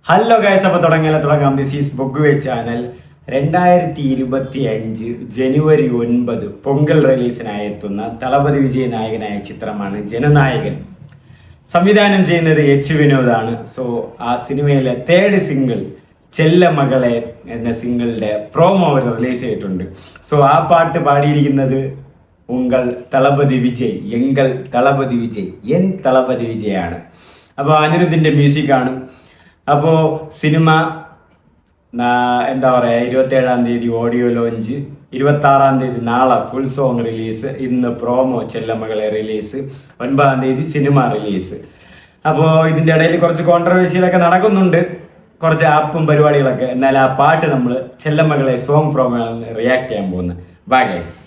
Hello guys, അപ്പോൾ തുടങ്ങാം. This is ബൊഗ്വേ ചാനൽ. 2025 ജനുവരി 9 പൊങ്കൽ റിലീസിനായി എത്തുന്ന തളപതി വിജയ് നായകനായ ചിത്രമാണ് ജനനായകൻ. സംവിധാനം ചെയ്യുന്നത് എച്ച് വിനോദാണ്. സോ ആ സിനിമയിലെ തേർഡ് സിംഗിൾ ചെല്ലമകളെ എന്ന സിംഗിളിന്റെ പ്രോമോ അവർ റിലീസ് ചെയ്തിട്ടുണ്ട്. സോ ആ പാട്ട് പാടിയിരിക്കുന്നത് ഉങ്കൾ തളപതി വിജയ്, എങ്കൾ തളപതി വിജയ്, എൻ തളപതി വിജയാണ്. അപ്പോൾ അനിരുദ്ധിന്റെ മ്യൂസിക്കാണ്. അപ്പോൾ സിനിമ എന്താ പറയുക, 27-ാം തീയതി ഓഡിയോ ലോഞ്ച്, 26-ാം തീയതി നാളെ ഫുൾ സോങ് റിലീസ്, ഇന്ന് പ്രോമോ ചെല്ലമകളെ റിലീസ്, 9-ാം തീയതി സിനിമ റിലീസ്. അപ്പോൾ ഇതിൻ്റെ ഇടയിൽ കുറച്ച് കോൺട്രവേഴ്സിയിലൊക്കെ നടക്കുന്നുണ്ട്, കുറച്ച് ആപ്പും പരിപാടികളൊക്കെ. എന്നാൽ ആ പാട്ട് നമ്മൾ ചെല്ലമകളെ സോങ് പ്രോമോ റിയാക്ട് ചെയ്യാൻ പോകുന്നത്. Bye guys.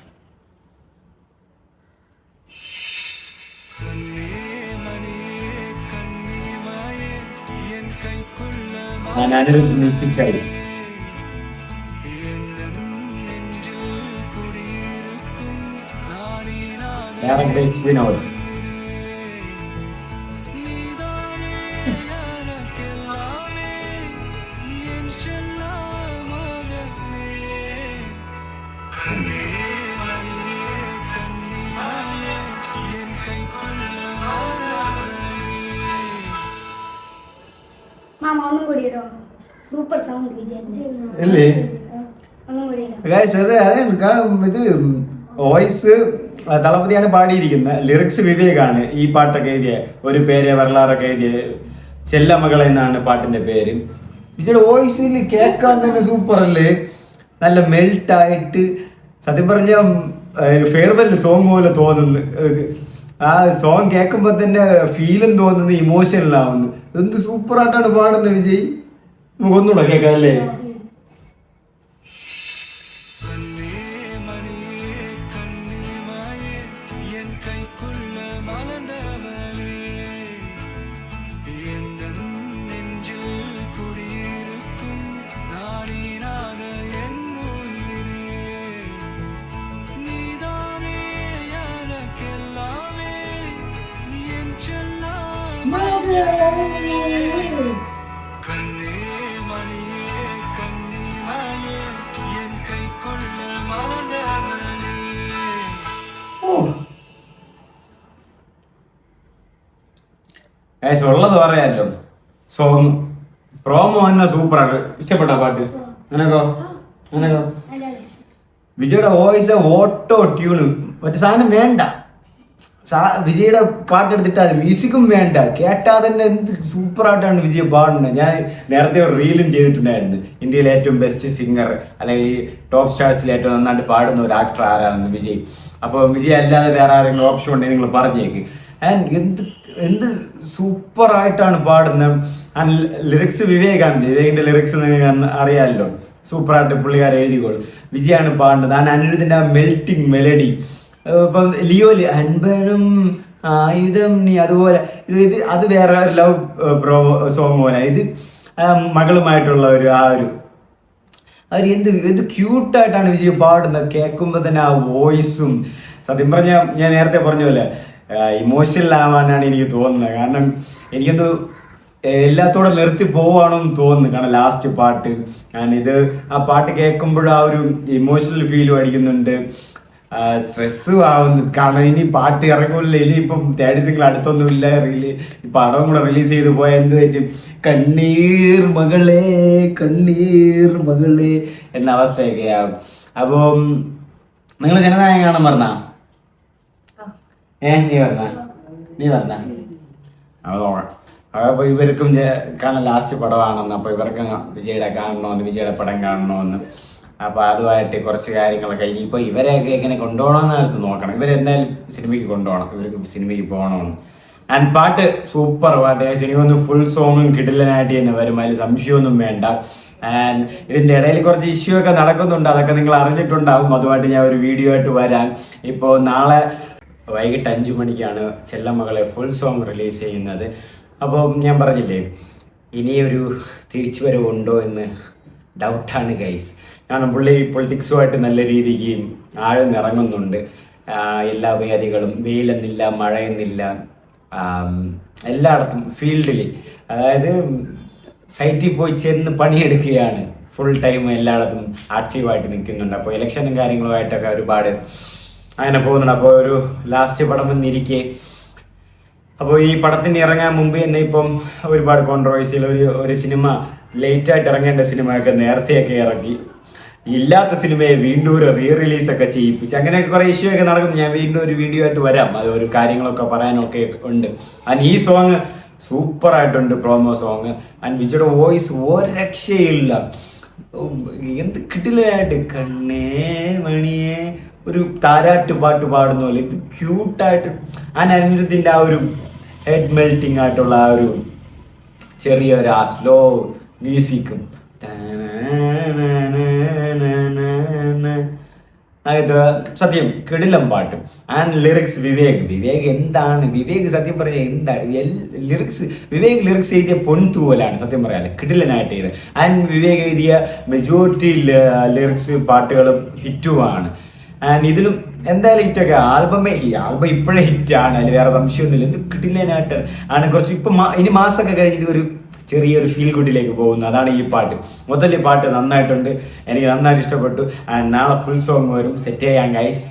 അനിരുദ്ധ് മ്യൂസിക്കായി വിനോദ്. സൂപ്പർ സൗണ്ട് അല്ലേ ഇത് വോയിസ് തളപതിയാണ് പാടിയിരിക്കുന്നത്, ലിറിക്സ് വിവേകാണ് ഈ പാട്ടൊക്കെ എഴുതിയ, ഒരു പേര് വരലാറൊക്കെ എഴുതിയ ചെല്ലമകൾ എന്നാണ് പാട്ടിന്റെ പേര്. വിജയുടെ വോയിസിൽ കേൾക്കാൻ തന്നെ സൂപ്പർ അല്ലേ, നല്ല മെൽട്ടായിട്ട്. സത്യം പറഞ്ഞ ഒരു ഫെയർവെൽ സോങ് പോലെ തോന്നുന്നു. ആ സോങ് കേൾക്കുമ്പോൾ തന്നെ ഫീലും തോന്നുന്നു, ഇമോഷണലാവുന്നു. എന്ത് സൂപ്പറായിട്ടാണ് പാടുന്നത് വിജയ്. നമുക്ക് ഒന്നുകൂടെ കേൾക്കാം അല്ലേ? ഉള്ളത് പറയാമല്ലോ. സോങ് പ്രോമോ തന്നെ സൂപ്പറാണ്. ഇഷ്ടപ്പെട്ട പാട്ട് നിനക്കോ? വിജയുടെ വോയിസ് ഓട്ടോ ട്യൂണ്, മറ്റേ സാധനം വേണ്ട. വിജയുടെ പാട്ടെടുത്തിട്ടാൽ മ്യൂസിക്കും വേണ്ട, കേട്ടാൽ തന്നെ എന്ത് സൂപ്പറായിട്ടാണ് വിജയ് പാടുന്നത്. ഞാൻ നേരത്തെ ഒരു റീലും ചെയ്തിട്ടുണ്ടായിരുന്നു, ഇന്ത്യയിലെ ഏറ്റവും ബെസ്റ്റ് സിംഗർ അല്ലെങ്കിൽ ടോപ്പ് സ്റ്റാർസിൽ ഏറ്റവും നന്നായിട്ട് പാടുന്ന ഒരു ആക്ടർ ആരാണെന്ന് വിജയ്. അപ്പോൾ വിജയ് അല്ലാതെ വേറെ ആരെങ്കിലും ഓപ്ഷൻ ഉണ്ടെങ്കിൽ നിങ്ങൾ പറഞ്ഞേക്ക്. ആൻഡ് എന്ത് സൂപ്പറായിട്ടാണ് പാടുന്നത്. ആൻഡ് ലിറിക്സ് വിവേകിന്റെ ലിറിക്സ് നിങ്ങൾക്ക് അറിയാമല്ലോ, സൂപ്പറായിട്ട് പുള്ളിക്കാരെ എഴുതിക്കോളും. വിജയാണ് പാടുന്നത്. ആൻഡ് അനിരുദ്ധിന്റെ ആ മെൽറ്റിംഗ് മെലഡി, ഇപ്പം ലിയോല് അൻപനും ആയുധം നീ, അതുപോലെ ഇത് അത് വേറെ ലവ് സോങ് പോലെ. ഇത് മകളുമായിട്ടുള്ള എന്ത് ക്യൂട്ടായിട്ടാണ് വിജയ് പാടുന്നത്. കേൾക്കുമ്പോൾ തന്നെ ആ വോയിസും, സത്യം പറഞ്ഞാൽ ഞാൻ നേരത്തെ പറഞ്ഞ പോലെ ഇമോഷണൽ ആവാനാണ് എനിക്ക് തോന്നുന്നത്. കാരണം എനിക്കൊന്ന് എല്ലാത്തോടെ നിർത്തി പോവാണെന്ന് തോന്നുന്നു. കാരണം ലാസ്റ്റ് പാട്ട്, കാരണം ഇത് ആ പാട്ട് കേൾക്കുമ്പോൾ ആ ഒരു ഇമോഷണൽ ഫീലും അടിക്കുന്നുണ്ട്, സ്ട്രെസ് ആവുന്നു. കാരണം ഇനി പാട്ട് ഇറങ്ങൂല്ല, ഇനിയിപ്പം തേർഡ് സിംഗിൾ അടുത്തൊന്നുമില്ല, ഈ പടവും കൂടെ റിലീസ് ചെയ്ത് പോയാൽ എന്ത് പറ്റും? കണ്ണീർ മകളെ എന്ന അവസ്ഥയൊക്കെ ആവും. അപ്പം നിങ്ങൾ ജനനായകൻ കാണാൻ പറഞ്ഞ നീ പറഞ്ഞ അപ്പോൾ ഇവർക്കും കാണാൻ ലാസ്റ്റ് പടമാണെന്ന്, അപ്പോൾ ഇവർക്ക് വിജയുടെ പടം കാണണമെന്ന്. അപ്പോൾ അതുമായിട്ട് കുറച്ച് കാര്യങ്ങളൊക്കെ ഇനിയിപ്പോൾ ഇവരെയൊക്കെ എങ്ങനെ കൊണ്ടുപോകണമെന്ന് അടുത്ത് നോക്കണം. ഇവരെന്തായാലും സിനിമയ്ക്ക് കൊണ്ടുപോകണം, ഇവർക്ക് സിനിമയ്ക്ക് പോകണമെന്ന്. ആൻഡ് പാട്ട് സൂപ്പർ പാട്ട്. സിനിമ ഒന്ന് ഫുൾ സോങ്ങും കിടിലനായിട്ട് തന്നെ വരും, അതിൽ സംശയമൊന്നും വേണ്ട. ആൻഡ് ഇതിൻ്റെ ഇടയിൽ കുറച്ച് ഇഷ്യൂ ഒക്കെ നടക്കുന്നുണ്ട്, അതൊക്കെ നിങ്ങൾ അറിഞ്ഞിട്ടുണ്ടാവും. അതുമായിട്ട് ഞാൻ ഒരു വീഡിയോ ആയിട്ട് വരാൻ. ഇപ്പോൾ നാളെ വൈകിട്ട് 5 മണിക്കാണ് ചെല്ലമകളെ ഫുൾ സോങ് റിലീസ് ചെയ്യുന്നത്. അപ്പോൾ ഞാൻ പറഞ്ഞില്ലേ, ഇനിയൊരു തിരിച്ചുവരവുണ്ടോ എന്ന് ഡൗട്ടാണ് ഗൈസ്. കാരണം പുള്ളി പൊളിറ്റിക്സുമായിട്ട് നല്ല രീതിക്ക് ആഴ്ന്നിറങ്ങുന്നുണ്ട്. എല്ലാ വേദികളും, വെയിലെന്നില്ല മഴയെന്നില്ല, എല്ലായിടത്തും ഫീൽഡിൽ, അതായത് സൈറ്റിൽ പോയി ചെന്ന് പണിയെടുക്കുകയാണ്. ഫുൾ ടൈം എല്ലായിടത്തും ആക്റ്റീവായിട്ട് നിൽക്കുന്നുണ്ട്. അപ്പോൾ ഇലക്ഷനും കാര്യങ്ങളുമായിട്ടൊക്കെ ഒരുപാട് അങ്ങനെ പോകുന്നുണ്ട്. അപ്പോൾ ഒരു ലാസ്റ്റ് പടം എന്നിരിക്കെ അപ്പോൾ ഈ പടത്തിന് ഇറങ്ങാൻ മുമ്പ് തന്നെ ഇപ്പം ഒരുപാട് കോൺട്രവേഴ്സിയിൽ ഒരു സിനിമ ലേറ്റായിട്ട് ഇറങ്ങേണ്ട സിനിമയൊക്കെ നേരത്തെയൊക്കെ ഇറക്കി, ഇല്ലാത്ത സിനിമയെ വീണ്ടും ഒരു റിലീസൊക്കെ ചെയ്യിപ്പിച്ച് അങ്ങനെയൊക്കെ കുറേ ഇഷ്യൂ ഒക്കെ നടക്കും. ഞാൻ വീണ്ടും ഒരു വീഡിയോ ആയിട്ട് വരാം, അത് ഒരു കാര്യങ്ങളൊക്കെ പറയാനൊക്കെ ഉണ്ട്. ആൻഡ് ഈ സോങ് സൂപ്പറായിട്ടുണ്ട്, പ്രോമോ സോങ്. ആൻഡ് വിജയുടെ വോയിസ് ഒരു രക്ഷയില്ല, എന്ത് കിട്ടില്ലായിട്ട് കണ്ണേ മണിയെ ഒരു താരാട്ട് പാട്ട് പാടുന്ന പോലെ ഇത് ക്യൂട്ടായിട്ട്. ആൻഡ് അനിരുദ്ധിൻ്റെ ആ ഒരു ഹെഡ് മെൽറ്റിംഗ് ആയിട്ടുള്ള ആ ഒരു ചെറിയൊരു ആ സ്ലോ മ്യൂസിക്കും അതായത് സത്യം കിടിലം പാട്ടും. ആൻഡ് ലിറിക്സ് വിവേക് എന്താണ് വിവേക് സത്യം പറഞ്ഞാൽ എന്താ വിവേക് ലിറിക്സ് എഴുതിയ പൊൻതൂവലാണ് സത്യം പറയാല്ലേ, കിടിലനായിട്ട് ചെയ്ത്. ആൻഡ് വിവേക് എഴുതിയ മെജോറിറ്റി ലിറിക്സ് പാട്ടുകളും ഹിറ്റുമാണ്. ആൻഡ് ഇതിലും എന്തായാലും ഹിറ്റൊക്കെ ആൽബം ഇപ്പോഴേ ഹിറ്റാണ്, അതിൽ വേറെ സംശയമൊന്നുമില്ല. ഇത് കിടിലനായിട്ട് ആണ്. കുറച്ച് ഇപ്പം ഇനി മാസമൊക്കെ കഴിഞ്ഞിട്ട് ഒരു ചെറിയൊരു ഫീൽ ഗുഡിലേക്ക് പോകുന്നു. അതാണ് ഈ പാട്ട്. മൊത്തത്തിൽ ഈ പാട്ട് നന്നായിട്ടുണ്ട്, എനിക്ക് നന്നായിട്ട് ഇഷ്ടപ്പെട്ടു. ആൻഡ് നാളെ ഫുൾ സോങ് വരും. സെറ്റ് ചെയ്യാം ഗൈസ്.